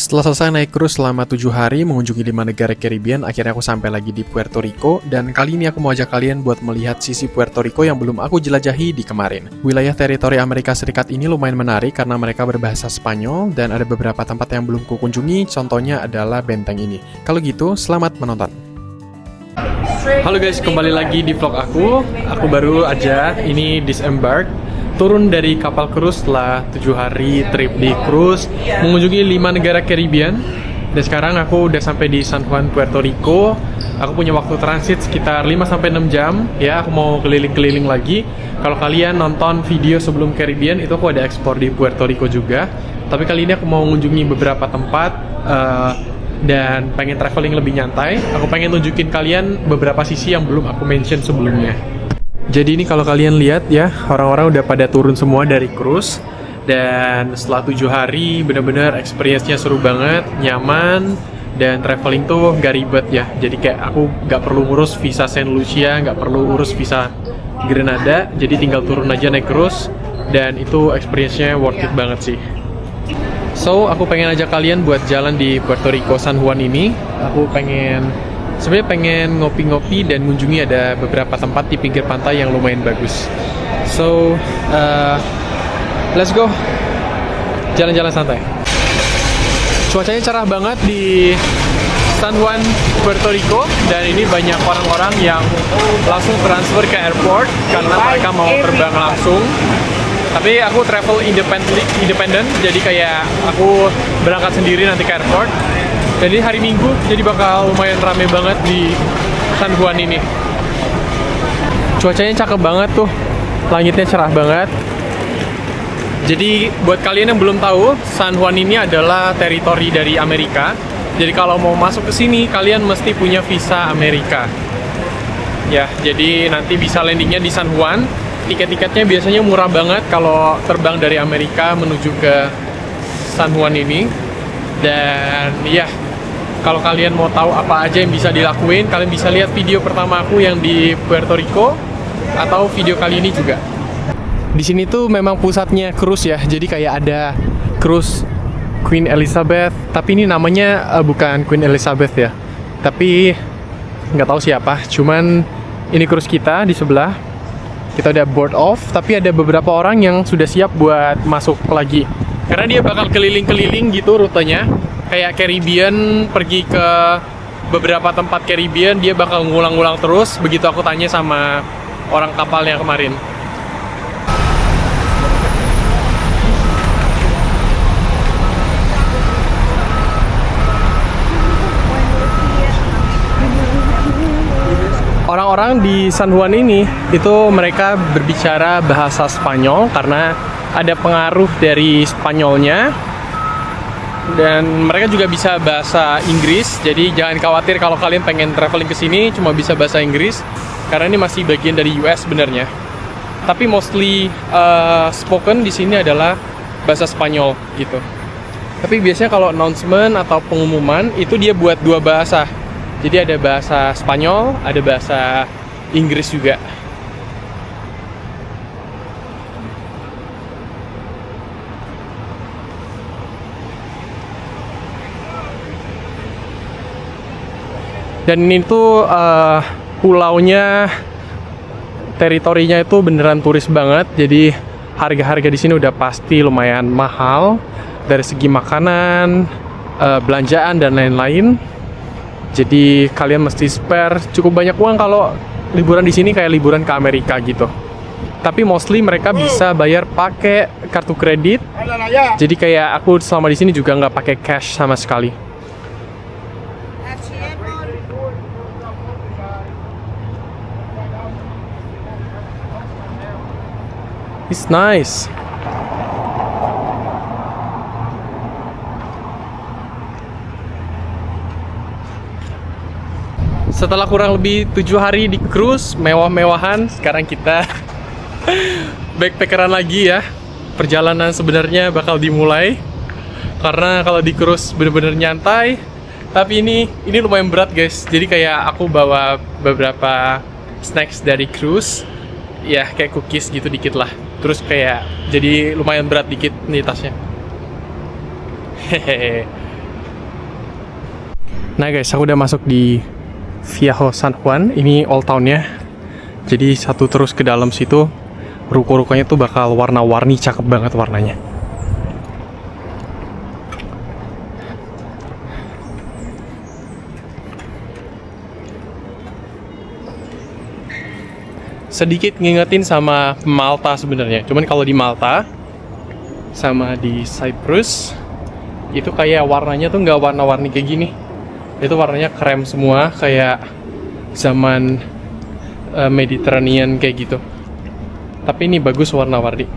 Setelah selesai naik cruise selama 7 hari mengunjungi 5 negara Caribbean, akhirnya aku sampai lagi di Puerto Rico, dan kali ini aku mau ajak kalian buat melihat sisi Puerto Rico yang belum aku jelajahi di kemarin. Wilayah teritori Amerika Serikat ini lumayan menarik karena mereka berbahasa Spanyol dan ada beberapa tempat yang belum kukunjungi, contohnya adalah benteng ini. Kalau gitu, selamat menonton. Halo guys, kembali lagi di vlog aku. Aku baru aja ini disembark, turun dari kapal cruise setelah 7 hari trip di cruise mengunjungi 5 negara Caribbean. Dan sekarang aku udah sampai di San Juan, Puerto Rico. Aku punya waktu transit sekitar 5-6 jam. Ya, aku mau keliling-keliling lagi. Kalau kalian nonton video sebelum Caribbean, itu aku ada ekspor di Puerto Rico juga. Tapi kali ini aku mau mengunjungi beberapa tempat dan pengen traveling lebih nyantai. Aku pengen tunjukin kalian beberapa sisi yang belum aku mention sebelumnya. Jadi ini kalau kalian lihat ya, orang-orang udah pada turun semua dari cruise. Dan setelah 7 hari, bener-bener experience-nya seru banget, nyaman, dan traveling tuh gak ribet ya. Jadi kayak aku gak perlu ngurus visa Saint Lucia, gak perlu urus visa Grenada. Jadi tinggal turun aja naik cruise, dan itu experience-nya worth it banget sih. So, aku pengen ajak kalian buat jalan di Puerto Rico San Juan ini. Aku sebenarnya pengen ngopi-ngopi dan mengunjungi ada beberapa tempat di pinggir pantai yang lumayan bagus. So, let's go jalan-jalan santai. Cuacanya cerah banget di San Juan, Puerto Rico, dan ini banyak orang-orang yang langsung transfer ke airport karena mereka mau terbang langsung. Tapi aku travel independent, jadi kayak aku berangkat sendiri nanti ke airport. Jadi hari Minggu, jadi bakal lumayan rame banget di San Juan ini. Cuacanya cakep banget tuh, langitnya cerah banget. Jadi buat kalian yang belum tahu, San Juan ini adalah teritori dari Amerika. Jadi kalau mau masuk ke sini, kalian mesti punya visa Amerika. Ya, jadi nanti bisa landingnya di San Juan. Tiket-tiketnya biasanya murah banget kalau terbang dari Amerika menuju ke San Juan ini. Dan ya, kalau kalian mau tahu apa aja yang bisa dilakuin, kalian bisa lihat video pertama aku yang di Puerto Rico atau video kali ini juga. Di sini tuh memang pusatnya cruise ya, jadi kayak ada cruise Queen Elizabeth, tapi ini namanya bukan Queen Elizabeth ya, tapi nggak tahu siapa. Cuman ini cruise kita di sebelah. Kita udah board off, tapi ada beberapa orang yang sudah siap buat masuk lagi. Karena dia bakal keliling-keliling gitu rutenya. Kayak Caribbean, pergi ke beberapa tempat Caribbean, dia bakal ngulang-ngulang terus. Begitu aku tanya sama orang kapalnya kemarin. Orang-orang di San Juan ini, itu mereka berbicara bahasa Spanyol karena ada pengaruh dari Spanyolnya. Dan mereka juga bisa bahasa Inggris, jadi jangan khawatir kalau kalian pengen traveling ke sini cuma bisa bahasa Inggris, karena ini masih bagian dari US sebenarnya. Tapi mostly spoken di sini adalah bahasa Spanyol gitu. Tapi biasanya kalau announcement atau pengumuman itu dia buat dua bahasa. Jadi ada bahasa Spanyol, ada bahasa Inggris juga. Dan ini tuh pulaunya, teritorinya itu beneran turis banget. Jadi harga-harga di sini udah pasti lumayan mahal dari segi makanan, belanjaan dan lain-lain. Jadi kalian mesti spare cukup banyak uang kalau liburan di sini kayak liburan ke Amerika gitu. Tapi mostly mereka bisa bayar pakai kartu kredit. Jadi kayak aku selama di sini juga nggak pakai cash sama sekali. It's nice. Setelah kurang lebih 7 hari di cruise, mewah-mewahan, sekarang kita backpackeran lagi ya. Perjalanan sebenarnya bakal dimulai. Karena kalau di cruise bener-bener nyantai. Tapi ini lumayan berat guys. Jadi kayak aku bawa beberapa snacks dari cruise. Ya kayak cookies gitu dikit lah. Terus kayak jadi lumayan berat dikit nih tasnya. Hehehe. Nah guys, aku udah masuk di Viejo San Juan. Ini Old Town-nya. Jadi satu terus ke dalam situ, ruko-rukonya tuh bakal warna-warni, cakep banget warnanya. Sedikit ngingetin sama Malta sebenarnya. Cuman kalau di Malta sama di Cyprus itu kayak warnanya tuh nggak warna-warni kayak gini. Itu warnanya krem semua, kayak zaman Mediterranean kayak gitu. Tapi ini bagus warna-warni.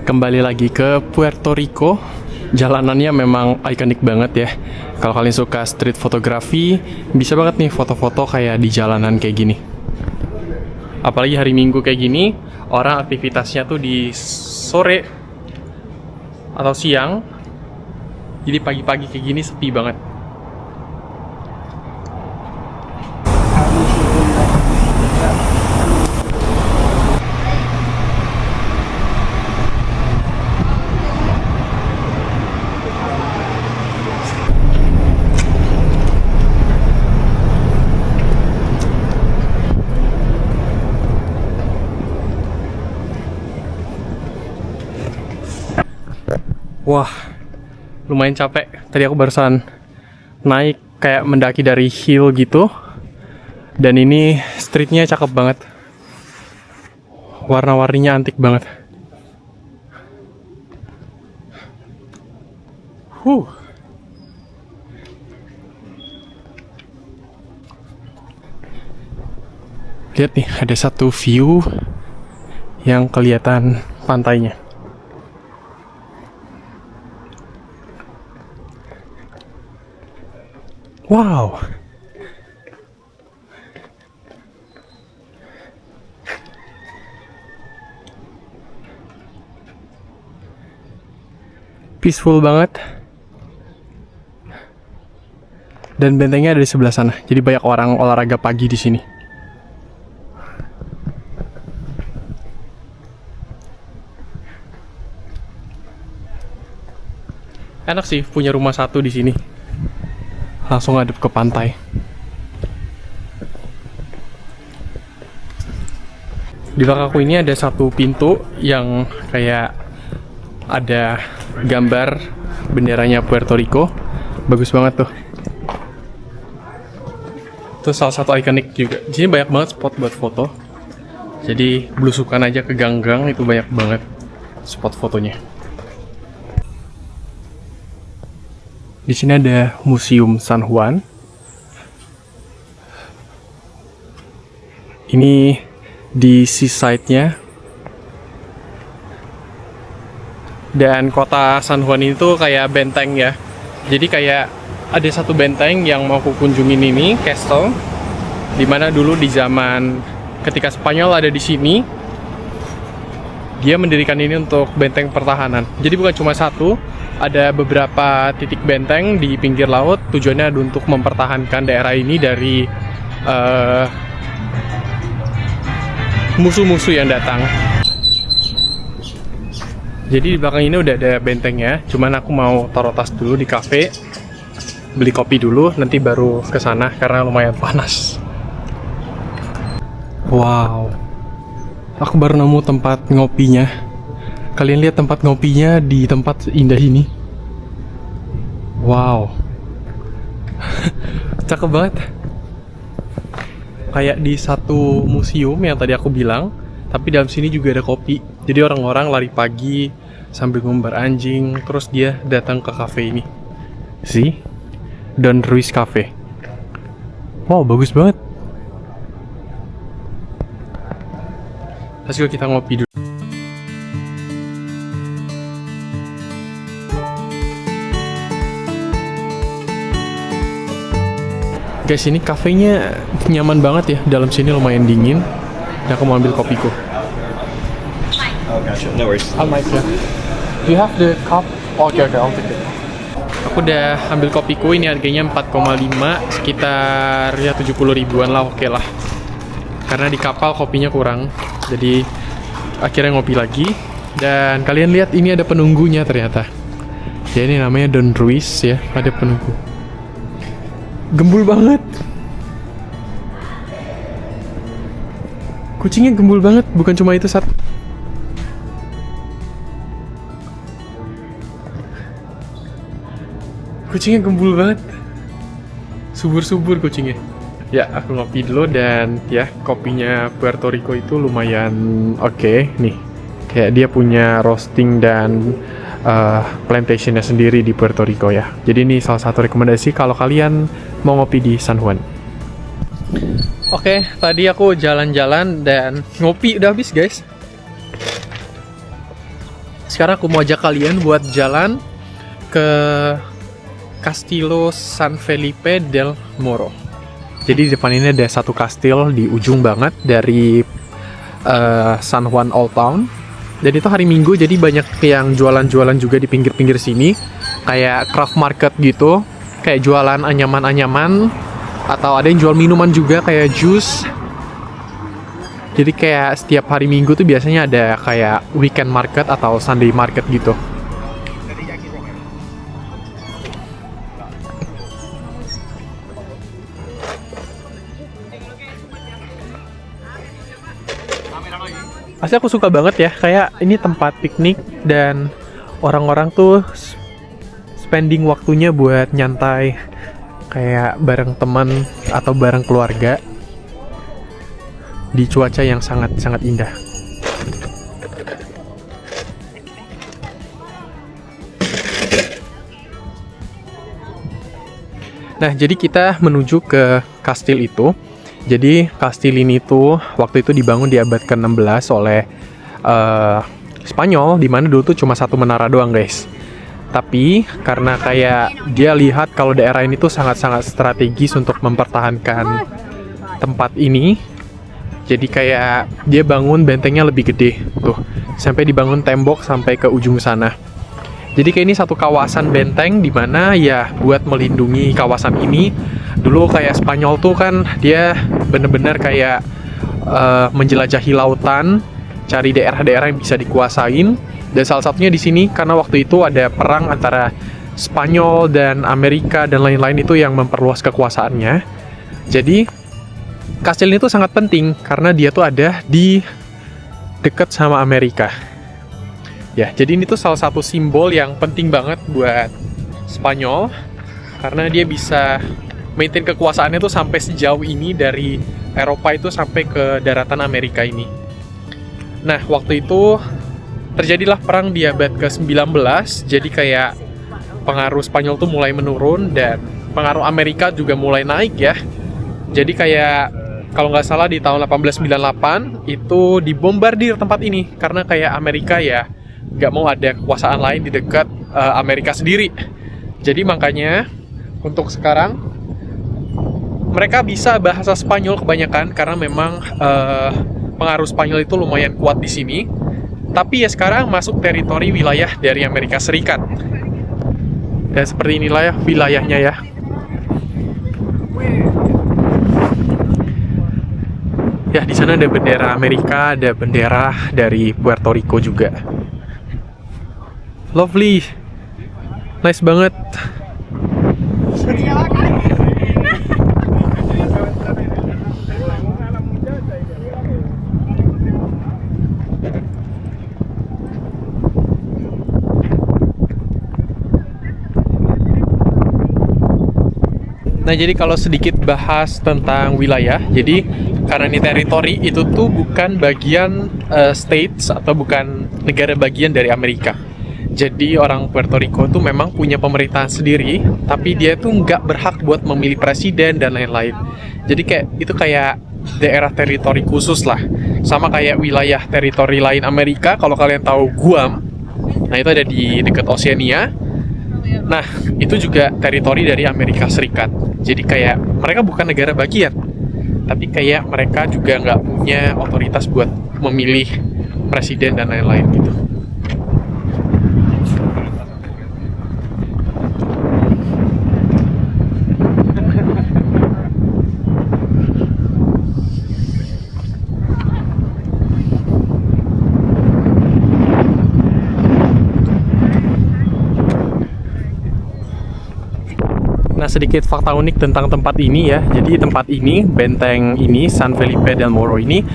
Kembali lagi ke Puerto Rico. Jalanannya memang ikonik banget ya. Kalau kalian suka street fotografi, bisa banget nih foto-foto kayak di jalanan kayak gini. Apalagi hari Minggu kayak gini, orang aktivitasnya tuh di sore atau siang. Jadi pagi-pagi kayak gini sepi banget. Wah, lumayan capek. Tadi aku barusan naik kayak mendaki dari hill gitu. Dan ini streetnya cakep banget. Warna-warninya antik banget. Lihat nih, ada satu view yang kelihatan pantainya. Wow. Peaceful banget. Dan bentengnya ada di sebelah sana. Jadi banyak orang olahraga pagi di sini. Enak sih punya rumah satu di sini. Langsung ngadep ke pantai. Di belakangku ini ada satu pintu yang kayak ada gambar benderanya Puerto Rico. Bagus banget tuh. Itu salah satu ikonik juga. Di sini banyak banget spot buat foto. Jadi belusukan aja ke gang-gang itu banyak banget spot fotonya. Di sini ada Museum San Juan. Ini di seaside-nya. Dan kota San Juan itu kayak benteng ya. Jadi kayak ada satu benteng yang mau aku kunjungin ini, castle. Dimana dulu di zaman ketika Spanyol ada di sini, dia mendirikan ini untuk benteng pertahanan. Jadi bukan cuma satu, ada beberapa titik benteng di pinggir laut. Tujuannya untuk mempertahankan daerah ini dari musuh-musuh yang datang. Jadi di belakang ini udah ada bentengnya. Cuman aku mau taruh tas dulu di cafe, beli kopi dulu, nanti baru ke sana karena lumayan panas. Wow, aku baru nemu tempat ngopinya. Kalian lihat tempat ngopinya di tempat indah ini. Wow. Cakep banget. Kayak di satu museum yang tadi aku bilang, tapi dalam sini juga ada kopi. Jadi orang-orang lari pagi sambil ngumbar anjing, terus dia datang ke cafe ini. See? Don Ruiz Cafe. Wow, bagus banget. Let's go, kita ngopi dulu. Guys, ini kafenya nyaman banget ya. Dalam sini lumayan dingin. Dan aku mau ambil kopiku. Oh, gotcha. No worries. I'll make ya. Do you have the cup? Okay, I'll take it. Aku udah ambil kopiku, ini harganya 4,5, sekitar ya 70 ribuan lah, oke lah. Karena di kapal kopinya kurang, jadi akhirnya ngopi lagi. Dan kalian lihat ini ada penunggunya ternyata. Ya ini namanya Don Ruiz ya, ada penunggu. Gembul banget. Kucingnya gembul banget, bukan cuma itu satu. Kucingnya gembul banget. Subur-subur kucingnya. Ya, aku ngopi dulu dan ya kopinya Puerto Rico itu lumayan oke nih. Kayak dia punya roasting dan plantationnya sendiri di Puerto Rico ya. Jadi ini salah satu rekomendasi kalau kalian mau ngopi di San Juan. Oke, tadi aku jalan-jalan dan ngopi udah habis guys. Sekarang aku mau ajak kalian buat jalan ke Castillo San Felipe del Moro. Jadi di depan ini ada satu kastil di ujung banget dari San Juan Old Town. Dan itu hari Minggu, jadi banyak yang jualan-jualan juga di pinggir-pinggir sini. Kayak craft market gitu, kayak jualan anyaman-anyaman. Atau ada yang jual minuman juga kayak jus. Jadi kayak setiap hari Minggu tuh biasanya ada kayak weekend market atau Sunday market gitu. Pasti aku suka banget ya, kayak ini tempat piknik dan orang-orang tuh spending waktunya buat nyantai kayak bareng teman atau bareng keluarga di cuaca yang sangat-sangat indah. Nah, jadi kita menuju ke kastil itu. Jadi kastil ini tuh waktu itu dibangun di abad ke-16 oleh Spanyol, di mana dulu tuh cuma satu menara doang, guys. Tapi karena kayak dia lihat kalau daerah ini tuh sangat-sangat strategis untuk mempertahankan tempat ini, jadi kayak dia bangun bentengnya lebih gede tuh, sampai dibangun tembok sampai ke ujung sana. Jadi kayak ini satu kawasan benteng di mana ya buat melindungi kawasan ini. Dulu kayak Spanyol tuh kan dia bener-bener kayak menjelajahi lautan, cari daerah-daerah yang bisa dikuasain. Dan salah satunya di sini karena waktu itu ada perang antara Spanyol dan Amerika dan lain-lain itu yang memperluas kekuasaannya. Jadi kastil ini tuh sangat penting karena dia tuh ada di dekat sama Amerika. Ya, jadi ini tuh salah satu simbol yang penting banget buat Spanyol karena dia bisa maintain kekuasaannya tuh sampai sejauh ini dari Eropa itu sampai ke daratan Amerika ini. Nah, waktu itu terjadilah perang di abad ke-19, jadi kayak pengaruh Spanyol tuh mulai menurun dan pengaruh Amerika juga mulai naik ya. Jadi kayak kalau nggak salah di tahun 1898 itu dibombardir tempat ini karena kayak Amerika ya nggak mau ada kekuasaan lain di dekat Amerika sendiri. Jadi makanya untuk sekarang mereka bisa bahasa Spanyol kebanyakan karena memang pengaruh Spanyol itu lumayan kuat di sini. Tapi ya sekarang masuk teritori wilayah dari Amerika Serikat. Dan seperti inilah ya wilayahnya ya. Ya, di sana ada bendera Amerika, ada bendera dari Puerto Rico juga. Lovely. Nice banget. Nah, jadi kalau sedikit bahas tentang wilayah, jadi karena ini teritori itu tuh bukan bagian states atau bukan negara bagian dari Amerika. Jadi orang Puerto Rico tuh memang punya pemerintahan sendiri, tapi dia tuh nggak berhak buat memilih presiden dan lain-lain. Jadi kayak itu kayak daerah teritori khusus lah, sama kayak wilayah teritori lain Amerika. Kalau kalian tahu Guam, nah itu ada di dekat Oceania. Nah, itu juga teritori dari Amerika Serikat. Jadi kayak mereka bukan negara bagian, tapi kayak mereka juga nggak punya otoritas buat memilih presiden dan lain-lain gitu. sedikit fakta unik tentang tempat ini ya. Jadi tempat ini, benteng ini, San Felipe del Morro ini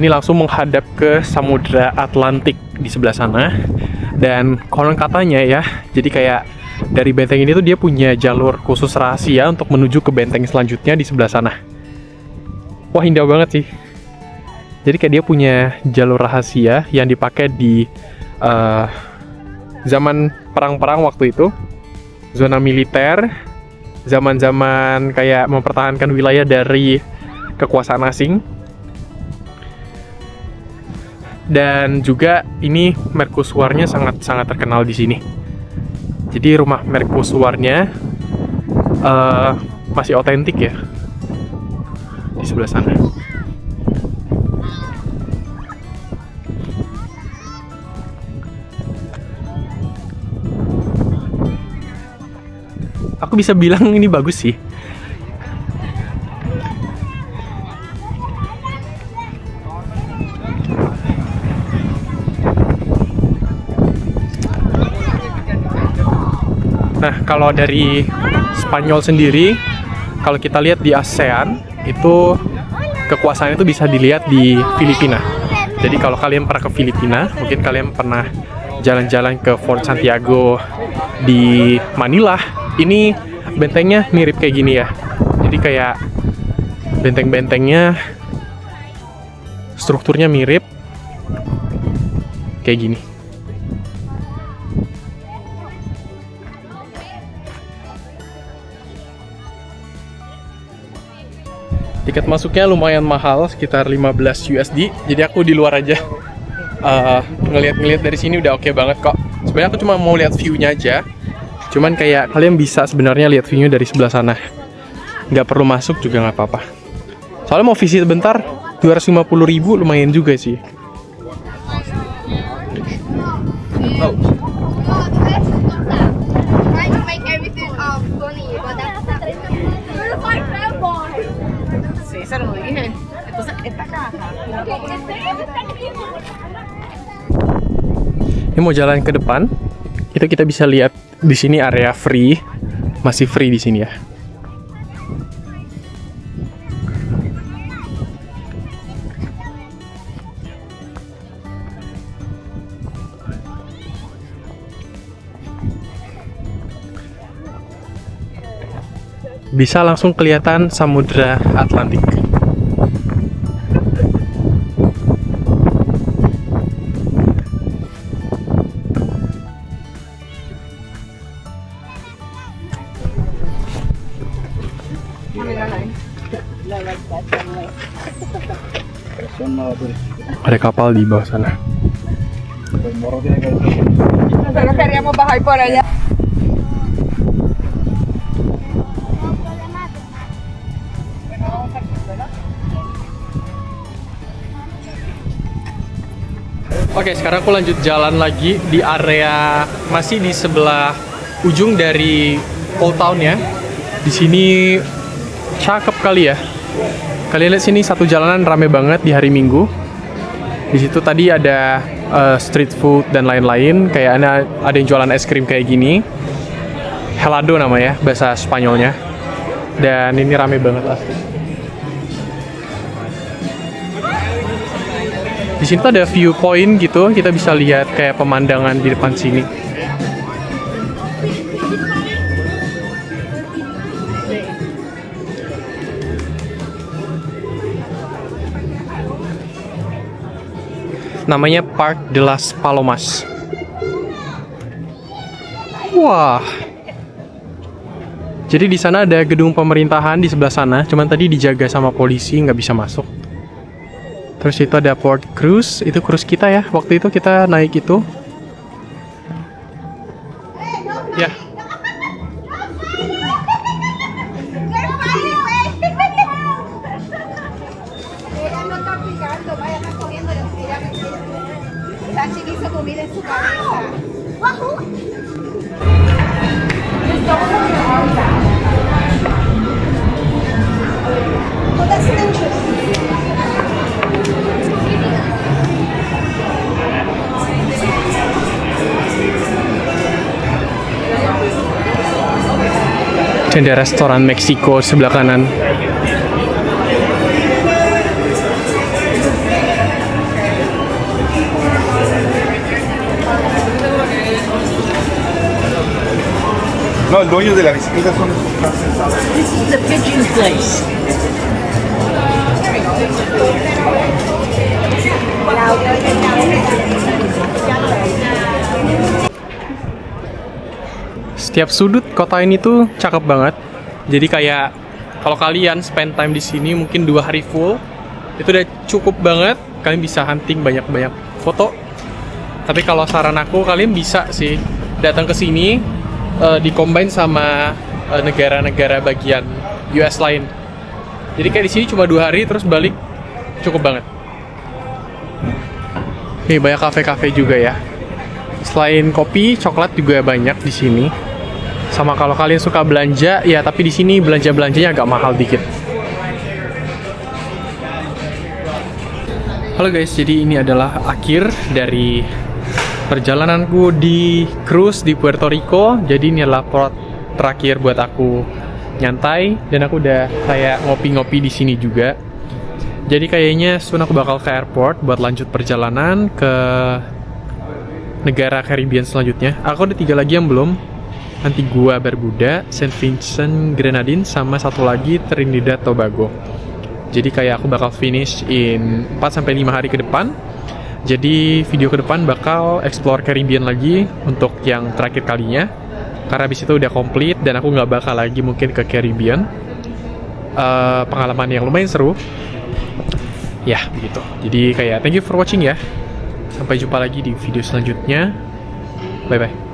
langsung menghadap ke Samudra Atlantik di sebelah sana. Dan konon katanya ya, jadi kayak dari benteng ini tuh dia punya jalur khusus rahasia untuk menuju ke benteng selanjutnya di sebelah sana. Wah, indah banget sih. Jadi kayak dia punya jalur rahasia yang dipakai di zaman perang-perang waktu itu, zona militer, zaman-zaman kayak mempertahankan wilayah dari kekuasaan asing. Dan juga ini mercusuarnya sangat-sangat terkenal di sini. Jadi rumah mercusuarnya masih otentik ya di sebelah sana. Aku bisa bilang ini bagus sih. Nah, kalau dari Spanyol sendiri, kalau kita lihat di ASEAN, itu kekuasaan itu bisa dilihat di Filipina. Jadi kalau kalian pernah ke Filipina, mungkin kalian pernah jalan-jalan ke Fort Santiago di Manila. Ini bentengnya mirip kayak gini ya. Jadi kayak benteng-bentengnya strukturnya mirip kayak gini. Tiket masuknya lumayan mahal, sekitar 15 USD. Jadi aku di luar aja. Ngeliat-ngeliat dari sini udah oke banget kok. Sebenarnya aku cuma mau lihat view-nya aja. Cuman kayak kalian bisa sebenarnya lihat view-nya dari sebelah sana. Nggak perlu masuk juga nggak apa-apa. Soalnya mau visit bentar, 250.000 lumayan juga sih. Oh. Ini mau jalan ke depan, itu kita bisa lihat di sini area free, masih free di sini ya. Bisa langsung kelihatan Samudra Atlantik. Ada kapal di bawah sana. Nosotros queríamos bajar por allá. Oke, sekarang aku lanjut jalan lagi di area masih di sebelah ujung dari Old Town ya. Di sini cakep kali ya. Kalian lihat sini satu jalanan rame banget di hari Minggu. Di situ tadi ada street food dan lain-lain. Kayak ada yang jualan es krim kayak gini. Helado namanya bahasa Spanyolnya. Dan ini rame banget asli. Di sini tuh ada viewpoint gitu, kita bisa lihat kayak pemandangan di depan sini. Namanya Park de las Palomas. Wah. Jadi di sana ada gedung pemerintahan di sebelah sana, cuman tadi dijaga sama polisi, nggak bisa masuk. Terus itu ada Port Cruise, itu cruise kita ya. Waktu itu kita naik itu. Ya. Ada restoran Meksiko sebelah kanan. No, el dueño de la bicicleta son esos franceses. This is the pigeon place. Setiap sudut kota ini tuh cakep banget. Jadi kayak kalau kalian spend time di sini mungkin 2 hari full, itu udah cukup banget. Kalian bisa hunting banyak-banyak foto. Tapi kalau saran aku, kalian bisa sih datang ke sini di-combine sama negara-negara bagian US lain. Jadi kayak di sini cuma 2 hari terus balik, cukup banget. Nih banyak kafe-kafe juga ya. Selain kopi, coklat juga banyak di sini. Sama kalau kalian suka belanja, ya tapi di sini belanja-belanjanya agak mahal dikit. Halo guys, jadi ini adalah akhir dari perjalananku di cruise di Puerto Rico. Jadi ini adalah port terakhir buat aku nyantai, dan aku udah kayak ngopi-ngopi di sini juga. Jadi kayaknya soon aku bakal ke airport buat lanjut perjalanan ke negara Caribbean selanjutnya. Aku ada 3 lagi yang belum. Antigua Barbuda, Saint Vincent Grenadines, sama satu lagi Trinidad Tobago. Jadi kayak aku bakal finish in 4-5 hari ke depan. Jadi video ke depan bakal explore Caribbean lagi untuk yang terakhir kalinya. Karena abis itu udah komplit dan aku nggak bakal lagi mungkin ke Caribbean. Pengalaman yang lumayan seru. Ya, begitu. Jadi kayak thank you for watching ya. Sampai jumpa lagi di video selanjutnya. Bye-bye.